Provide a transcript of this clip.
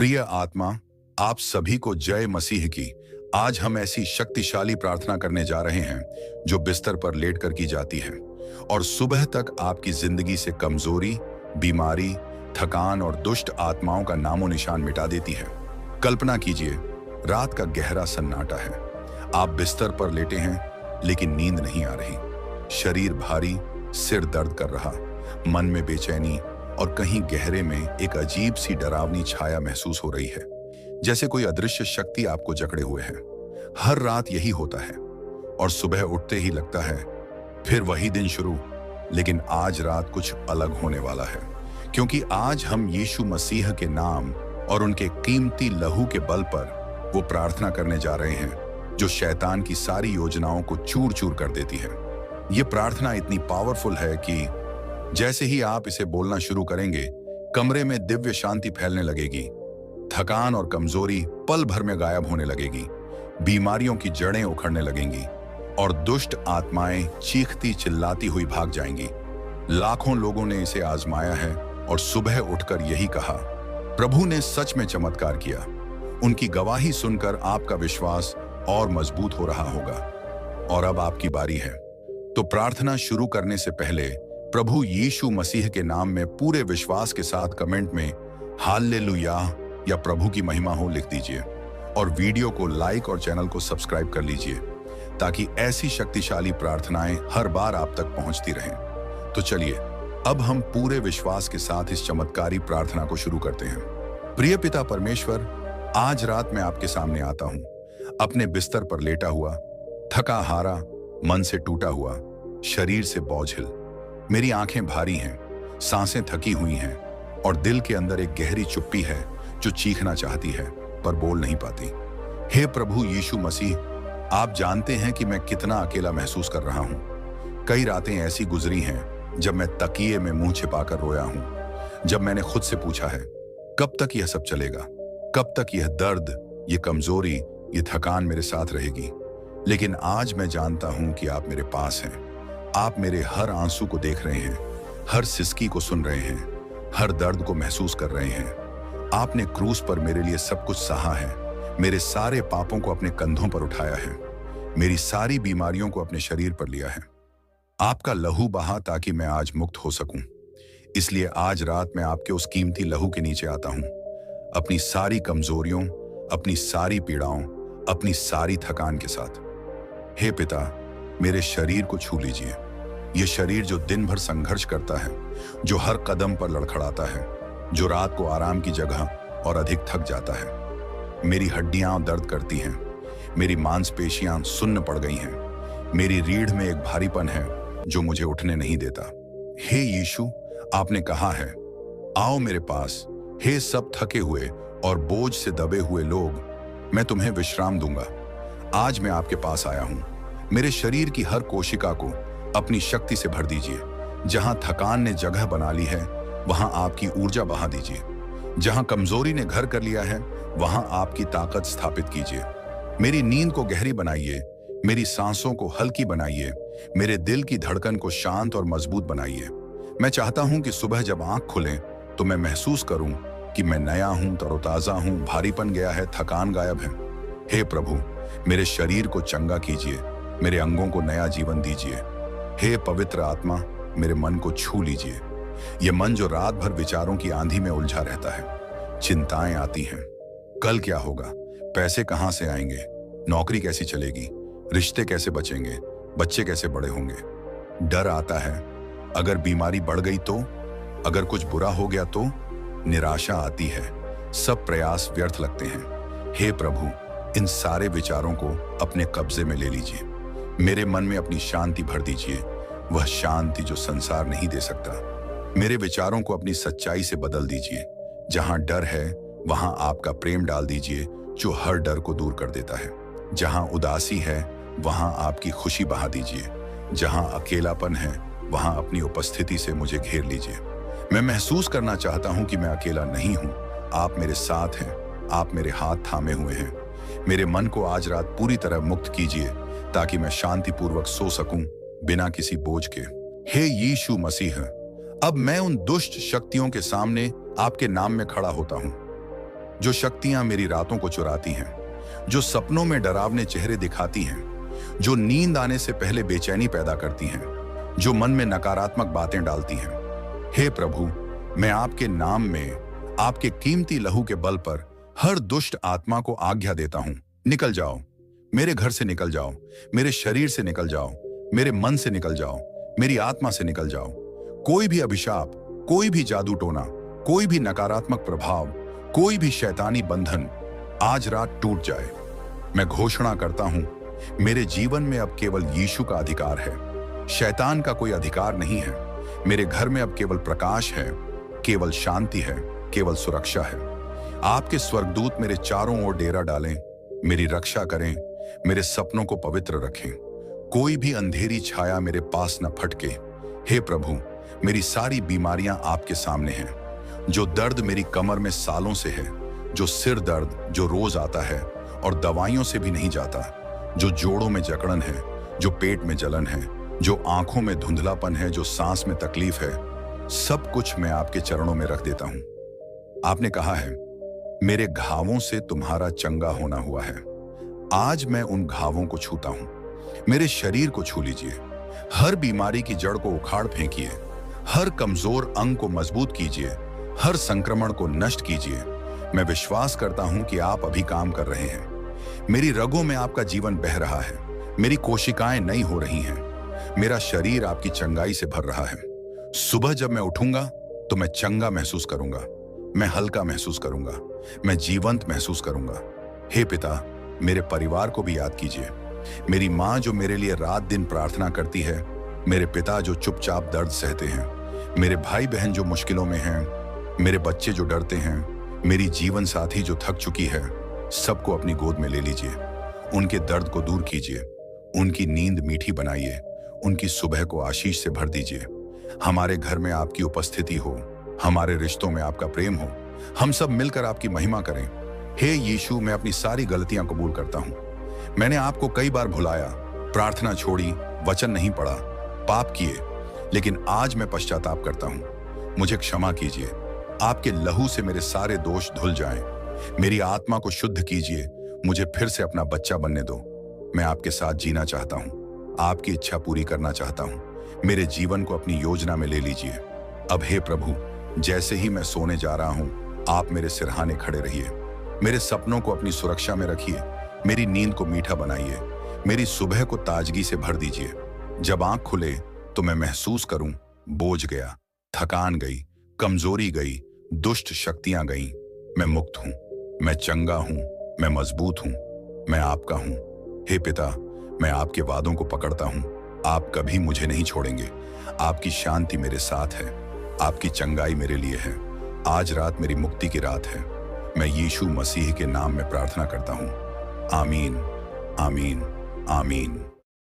प्रिय आत्मा, आप सभी को जय मसीह की। आज हम ऐसी शक्तिशाली प्रार्थना करने जा रहे हैं जो बिस्तर पर लेटकर की जाती है और सुबह तक आपकी जिंदगी से कमजोरी, बीमारी, थकान और दुष्ट आत्माओं का नामो निशान मिटा देती है। कल्पना कीजिए, रात का गहरा सन्नाटा है। आप बिस्तर पर लेटे हैं लेकिन नींद नहीं आ रही। शरीर भारी, सिर दर्द कर रहा, मन में बेचैनी और कहीं गहरे में एक अजीब सी डरावनी छाया महसूस हो रही है, जैसे कोई अदृश्य शक्ति आपको जकड़े हुए है। हर रात यही होता है और सुबह उठते ही लगता है फिर वही दिन शुरू। लेकिन आज रात कुछ अलग होने वाला है, क्योंकि आज हम यीशु मसीह के नाम और उनके कीमती लहू के बल पर वो प्रार्थना करने जा रहे हैं जो शैतान की सारी योजनाओं को चूर चूर कर देती है। ये प्रार्थना इतनी पावरफुल है कि जैसे ही आप इसे बोलना शुरू करेंगे, कमरे में दिव्य शांति फैलने लगेगी। थकान और कमजोरी पल भर में गायब होने लगेगी। बीमारियों की जड़ें उखड़ने लगेंगी और दुष्ट आत्माएं चीखती चिल्लाती हुई भाग जाएंगी। लाखों लोगों ने इसे आजमाया है और सुबह उठकर यही कहा, प्रभु ने सच में चमत्कार किया। उनकी गवाही सुनकर आपका विश्वास और मजबूत हो रहा होगा। और अब आपकी बारी है। तो प्रार्थना शुरू करने से पहले प्रभु यीशु मसीह के नाम में पूरे विश्वास के साथ कमेंट में हालेलुया या प्रभु की महिमा हो लिख दीजिए और वीडियो को लाइक और चैनल को सब्सक्राइब कर लीजिए ताकि ऐसी शक्तिशाली प्रार्थनाएं हर बार आप तक पहुंचती रहें। तो चलिए, अब हम पूरे विश्वास के साथ इस चमत्कारी प्रार्थना को शुरू करते हैं। प्रिय पिता परमेश्वर, आज रात मैं आपके सामने आता हूं, अपने बिस्तर पर लेटा हुआ, थका हारा, मन से टूटा हुआ, शरीर से बोझिल। मेरी आंखें भारी हैं, सांसें थकी हुई हैं और दिल के अंदर एक गहरी चुप्पी है जो चीखना चाहती है पर बोल नहीं पाती। हे प्रभु यीशु मसीह, आप जानते हैं कि मैं कितना अकेला महसूस कर रहा हूं। कई रातें ऐसी गुजरी हैं जब मैं तकिए में मुंह छिपाकर रोया हूं, जब मैंने खुद से पूछा है, कब तक यह सब चलेगा? कब तक यह दर्द, ये कमजोरी, ये थकान मेरे साथ रहेगी? लेकिन आज मैं जानता हूं कि आप मेरे पास हैं। आप मेरे हर आंसू को देख रहे हैं, हर सिसकी को सुन रहे हैं, हर दर्द को महसूस कर रहे हैं। आपने क्रूस पर मेरे लिए सब कुछ सहा है, मेरे सारे पापों को अपने कंधों पर उठाया है, मेरी सारी बीमारियों को अपने शरीर पर लिया है। आपका लहू बहा ताकि मैं आज मुक्त हो सकूं। इसलिए आज रात मैं आपके उस कीमती लहू के नीचे आता हूं, अपनी सारी कमजोरियों, अपनी सारी पीड़ाओं, अपनी सारी थकान के साथ। हे पिता, मेरे शरीर को छू लीजिए। ये शरीर जो दिन भर संघर्ष करता है, जो हर कदम पर लड़खड़ाता है, जो रात को आराम की जगह और अधिक थक जाता है। मेरी हड्डियां दर्द करती हैं, मेरी मांसपेशियां सुन्न पड़ गई हैं, मेरी रीढ़ में एक भारीपन है जो मुझे उठने नहीं देता। हे यीशु, आपने कहा है, आओ मेरे पास, हे सब थके हुए और बोझ से दबे हुए लोग, मैं तुम्हें विश्राम दूंगा। आज मैं आपके पास आया हूं। मेरे शरीर की हर कोशिका को अपनी शक्ति से भर दीजिए। जहां थकान ने जगह बना ली है, वहां आपकी ऊर्जा बहा दीजिए। जहां कमजोरी ने घर कर लिया है, वहां आपकी ताकत स्थापित कीजिए। मेरी नींद को गहरी बनाइए, मेरी सांसों को हल्की बनाइए, मेरे दिल की धड़कन को शांत और मजबूत बनाइए। मैं चाहता हूं कि सुबह जब आंख खुले तो मैं महसूस करूं कि मैं नया हूं, तरोताजा हूं, भारीपन गया है, थकान गायब है। हे प्रभु, मेरे शरीर को चंगा कीजिए, मेरे अंगों को नया जीवन दीजिए। हे पवित्र आत्मा, मेरे मन को छू लीजिए। ये मन जो रात भर विचारों की आंधी में उलझा रहता है। चिंताएं आती हैं, कल क्या होगा, पैसे कहां से आएंगे, नौकरी कैसी चलेगी, रिश्ते कैसे बचेंगे, बच्चे कैसे बड़े होंगे। डर आता है, अगर बीमारी बढ़ गई तो, अगर कुछ बुरा हो गया तो। निराशा आती है, सब प्रयास व्यर्थ लगते हैं। हे प्रभु, इन सारे विचारों को अपने कब्जे में ले लीजिए। मेरे मन में अपनी शांति भर दीजिए, वह शांति जो संसार नहीं दे सकता। मेरे विचारों को अपनी सच्चाई से बदल दीजिए। जहां डर है, वहां आपका प्रेम डाल दीजिए जो हर डर को दूर कर देता है। जहां उदासी है, वहां आपकी खुशी बहा दीजिए। जहां अकेलापन है, वहां अपनी उपस्थिति से मुझे घेर लीजिए। मैं महसूस करना चाहता हूं कि मैं अकेला नहीं हूं। आप मेरे साथ हैं, आप मेरे हाथ थामे हुए हैं। मेरे मन को आज रात पूरी तरह मुक्त कीजिए ताकि मैं शांतिपूर्वक सो सकूं, बिना किसी बोझ के। हे यीशु मसीह, अब मैं उन दुष्ट शक्तियों के सामने आपके नाम में खड़ा होता हूं। जो शक्तियां मेरी रातों को चुराती हैं, जो सपनों में डरावने चेहरे दिखाती हैं, जो नींद आने से पहले बेचैनी पैदा करती हैं, जो मन में नकारात्मक बातें डालती हैं। हे प्रभु, मैं आपके नाम में, आपके कीमती लहू के बल पर हर दुष्ट आत्मा को आज्ञा देता हूं, निकल जाओ, मेरे घर से निकल जाओ, मेरे शरीर से निकल जाओ, मेरे मन से निकल जाओ, मेरी आत्मा से निकल जाओ। कोई भी अभिशाप, कोई भी जादू टोना, कोई भी नकारात्मक प्रभाव, कोई भी शैतानी बंधन आज रात टूट जाए। मैं घोषणा करता हूं, मेरे जीवन में अब केवल यीशु का अधिकार है, शैतान का कोई अधिकार नहीं है। मेरे घर में अब केवल प्रकाश है, केवल शांति है, केवल सुरक्षा है। आपके स्वर्गदूत मेरे चारों ओर डेरा डालें, मेरी रक्षा करें, मेरे सपनों को पवित्र रखें। कोई भी अंधेरी छाया मेरे पास न फटके। हे प्रभु, मेरी सारी बीमारियां आपके सामने हैं। जो दर्द मेरी कमर में सालों से है, जो सिर दर्द जो रोज आता है और दवाइयों से भी नहीं जाता, जो जोड़ों में जकड़न है, जो पेट में जलन है, जो आंखों में धुंधलापन है, जो सांस में तकलीफ है, सब कुछ मैं आपके चरणों में रख देता हूं। आपने कहा है, मेरे घावों से तुम्हारा चंगा होना हुआ है। आज मैं उन घावों को छूता हूं। मेरे शरीर को छू लीजिए, हर बीमारी की जड़ को उखाड़ फेंकिए, हर कमजोर अंग को मजबूत कीजिए, हर संक्रमण को नष्ट कीजिए। मैं विश्वास करता हूं कि आप अभी काम कर रहे हैं। मेरी रगों में आपका जीवन बह रहा है, मेरी कोशिकाएं नई हो रही हैं, मेरा शरीर आपकी चंगाई से भर रहा है। सुबह जब मैं उठूंगा तो मैं चंगा महसूस करूंगा, मैं हल्का महसूस करूंगा, मैं जीवंत महसूस करूंगा। हे पिता, मेरे परिवार को भी याद कीजिए। मेरी माँ जो मेरे लिए रात दिन प्रार्थना करती है, मेरे पिता जो चुपचाप दर्द सहते हैं, मेरे भाई बहन जो मुश्किलों में हैं, मेरे बच्चे जो डरते हैं, मेरी जीवन साथी जो थक चुकी है, सबको अपनी गोद में ले लीजिए। उनके दर्द को दूर कीजिए, उनकी नींद मीठी बनाइए, उनकी सुबह को आशीष से भर दीजिए। हमारे घर में आपकी उपस्थिति हो, हमारे रिश्तों में आपका प्रेम हो, हम सब मिलकर आपकी महिमा करें। हे यीशु, मैं अपनी सारी गलतियां कबूल करता हूं। मैंने आपको कई बार भुलाया, प्रार्थना छोड़ी, वचन नहीं पढ़ा, पाप किए, लेकिन आज मैं पश्चाताप करता हूं। मुझे क्षमा कीजिए। आपके लहू से मेरे सारे दोष धुल जाएं। मेरी आत्मा को शुद्ध कीजिए, मुझे फिर से अपना बच्चा बनने दो। मैं आपके साथ जीना चाहता हूं, आपकी इच्छा पूरी करना चाहता हूं। मेरे जीवन को अपनी योजना में ले लीजिए। अब हे प्रभु, जैसे ही मैं सोने जा रहा हूं, आप मेरे सिरहाने खड़े रहिए। मेरे सपनों को अपनी सुरक्षा में रखिए, मेरी नींद को मीठा बनाइए, मेरी सुबह को ताजगी से भर दीजिए। जब आंख खुले तो मैं महसूस करूं, बोझ गया, थकान गई, कमजोरी गई, दुष्ट शक्तियां गईं। मैं मुक्त हूं, मैं चंगा हूं, मैं मजबूत हूं, मैं आपका हूं। हे पिता, मैं आपके वादों को पकड़ता हूं। आप कभी मुझे नहीं छोड़ेंगे। आपकी शांति मेरे साथ है, आपकी चंगाई मेरे लिए है। आज रात मेरी मुक्ति की रात है। मैं यीशु मसीह के नाम में प्रार्थना करता हूं। आमीन, आमीन, आमीन।